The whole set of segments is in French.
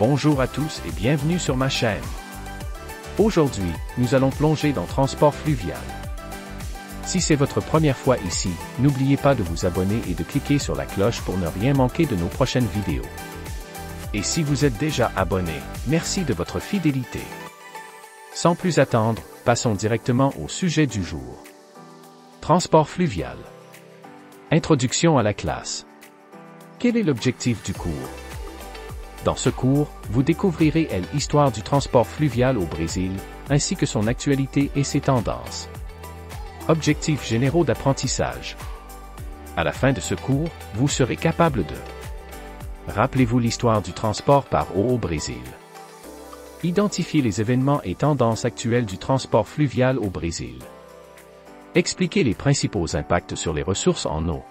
Bonjour à tous et bienvenue sur ma chaîne. Aujourd'hui, nous allons plonger dans transport fluvial. Si c'est votre première fois ici, n'oubliez pas de vous abonner et de cliquer sur la cloche pour ne rien manquer de nos prochaines vidéos. Et si vous êtes déjà abonné, merci de votre fidélité. Sans plus attendre, passons directement au sujet du jour. Transport fluvial. Introduction à la classe. Quel est l'objectif du cours? Dans ce cours, vous découvrirez l'histoire du transport fluvial au Brésil, ainsi que son actualité et ses tendances. Objectifs généraux d'apprentissage. À la fin de ce cours, vous serez capable de: rappelez-vous l'histoire du transport par eau au Brésil. Identifiez les événements et tendances actuelles du transport fluvial au Brésil. Expliquez les principaux impacts sur les ressources en eau.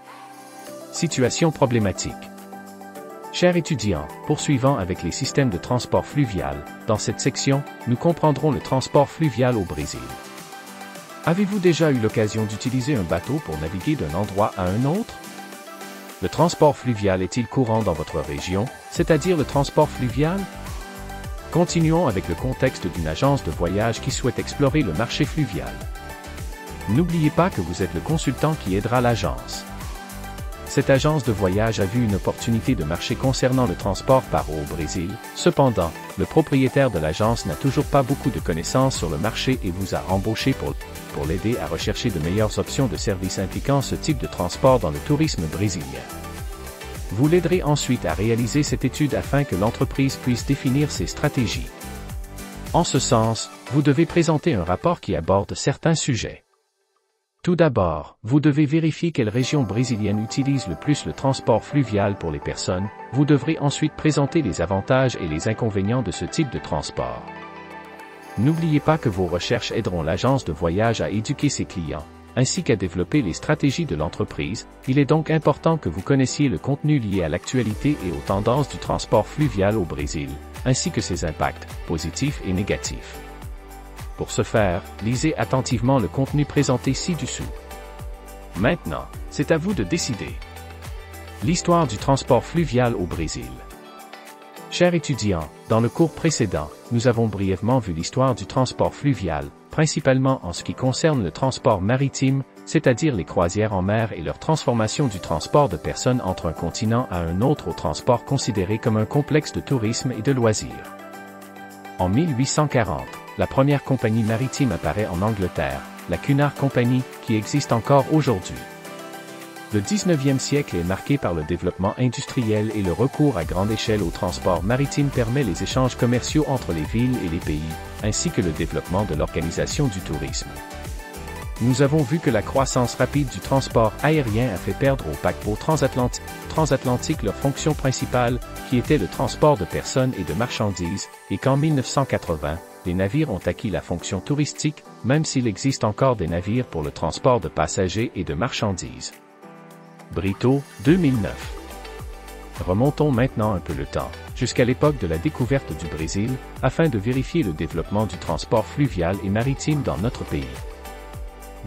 Situation problématique. Chers étudiants, poursuivant avec les systèmes de transport fluvial, dans cette section, nous comprendrons le transport fluvial au Brésil. Avez-vous déjà eu l'occasion d'utiliser un bateau pour naviguer d'un endroit à un autre? Le transport fluvial est-il courant dans votre région, c'est-à-dire le transport fluvial? Continuons avec le contexte d'une agence de voyage qui souhaite explorer le marché fluvial. N'oubliez pas que vous êtes le consultant qui aidera l'agence. Cette agence de voyage a vu une opportunité de marché concernant le transport par eau au Brésil. Cependant, le propriétaire de l'agence n'a toujours pas beaucoup de connaissances sur le marché et vous a embauché pour l'aider à rechercher de meilleures options de services impliquant ce type de transport dans le tourisme brésilien. Vous l'aiderez ensuite à réaliser cette étude afin que l'entreprise puisse définir ses stratégies. En ce sens, vous devez présenter un rapport qui aborde certains sujets. Tout d'abord, vous devez vérifier quelle région brésilienne utilise le plus le transport fluvial pour les personnes. Vous devrez ensuite présenter les avantages et les inconvénients de ce type de transport. N'oubliez pas que vos recherches aideront l'agence de voyage à éduquer ses clients, ainsi qu'à développer les stratégies de l'entreprise. Il est donc important que vous connaissiez le contenu lié à l'actualité et aux tendances du transport fluvial au Brésil, ainsi que ses impacts, positifs et négatifs. Pour ce faire, lisez attentivement le contenu présenté ci-dessous. Maintenant, c'est à vous de décider. L'histoire du transport fluvial au Brésil. Chers étudiants, dans le cours précédent, nous avons brièvement vu l'histoire du transport fluvial, principalement en ce qui concerne le transport maritime, c'est-à-dire les croisières en mer et leur transformation du transport de personnes entre un continent à un autre au transport considéré comme un complexe de tourisme et de loisirs. En 1840, la première compagnie maritime apparaît en Angleterre, la Cunard Company, qui existe encore aujourd'hui. Le 19e siècle est marqué par le développement industriel et le recours à grande échelle au transport maritime permet les échanges commerciaux entre les villes et les pays, ainsi que le développement de l'organisation du tourisme. Nous avons vu que la croissance rapide du transport aérien a fait perdre aux paquebots transatlantiques leur fonction principale, qui était le transport de personnes et de marchandises, et qu'en 1980, les navires ont acquis la fonction touristique, même s'il existe encore des navires pour le transport de passagers et de marchandises. Brito, 2009. Remontons maintenant un peu le temps, jusqu'à l'époque de la découverte du Brésil, afin de vérifier le développement du transport fluvial et maritime dans notre pays.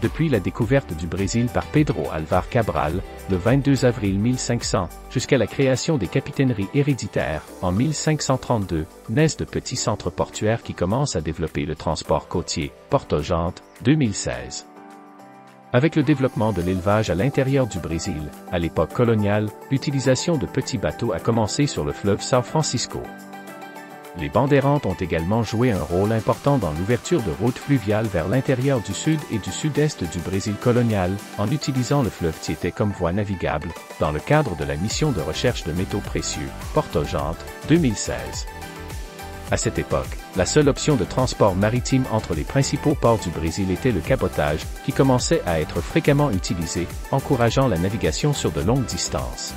Depuis la découverte du Brésil par Pedro Álvares Cabral, le 22 avril 1500, jusqu'à la création des capitaineries héréditaires, en 1532, naissent de petits centres portuaires qui commencent à développer le transport côtier, Porto Jante, 2016. Avec le développement de l'élevage à l'intérieur du Brésil, à l'époque coloniale, l'utilisation de petits bateaux a commencé sur le fleuve São Francisco. Les banderantes ont également joué un rôle important dans l'ouverture de routes fluviales vers l'intérieur du sud et du sud-est du Brésil colonial, en utilisant le fleuve Tietê comme voie navigable, dans le cadre de la mission de recherche de métaux précieux, Porto Jante, 2016. À cette époque, la seule option de transport maritime entre les principaux ports du Brésil était le cabotage, qui commençait à être fréquemment utilisé, encourageant la navigation sur de longues distances.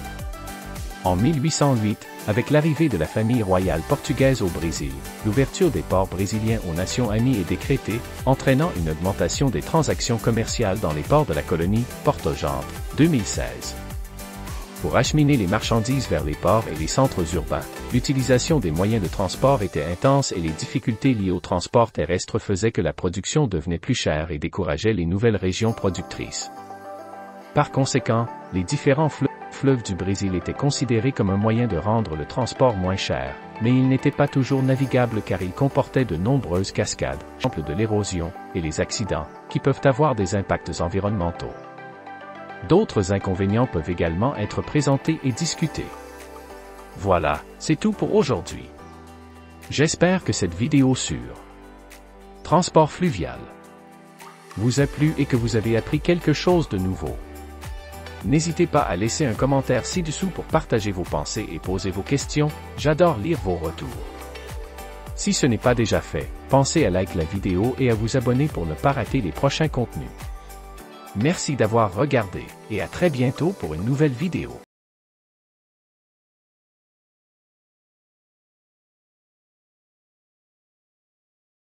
En 1808, avec l'arrivée de la famille royale portugaise au Brésil, l'ouverture des ports brésiliens aux nations amies est décrétée, entraînant une augmentation des transactions commerciales dans les ports de la colonie, Porto Jante, 2016. Pour acheminer les marchandises vers les ports et les centres urbains, l'utilisation des moyens de transport était intense et les difficultés liées au transport terrestre faisaient que la production devenait plus chère et décourageait les nouvelles régions productrices. Par conséquent, les différents fleuves fleuve du Brésil était considéré comme un moyen de rendre le transport moins cher, mais il n'était pas toujours navigable car il comportait de nombreuses cascades, exemple de l'érosion, et les accidents, qui peuvent avoir des impacts environnementaux. D'autres inconvénients peuvent également être présentés et discutés. Voilà, c'est tout pour aujourd'hui. J'espère que cette vidéo sur transport fluvial vous a plu et que vous avez appris quelque chose de nouveau. N'hésitez pas à laisser un commentaire ci-dessous pour partager vos pensées et poser vos questions, j'adore lire vos retours. Si ce n'est pas déjà fait, pensez à liker la vidéo et à vous abonner pour ne pas rater les prochains contenus. Merci d'avoir regardé, et à très bientôt pour une nouvelle vidéo.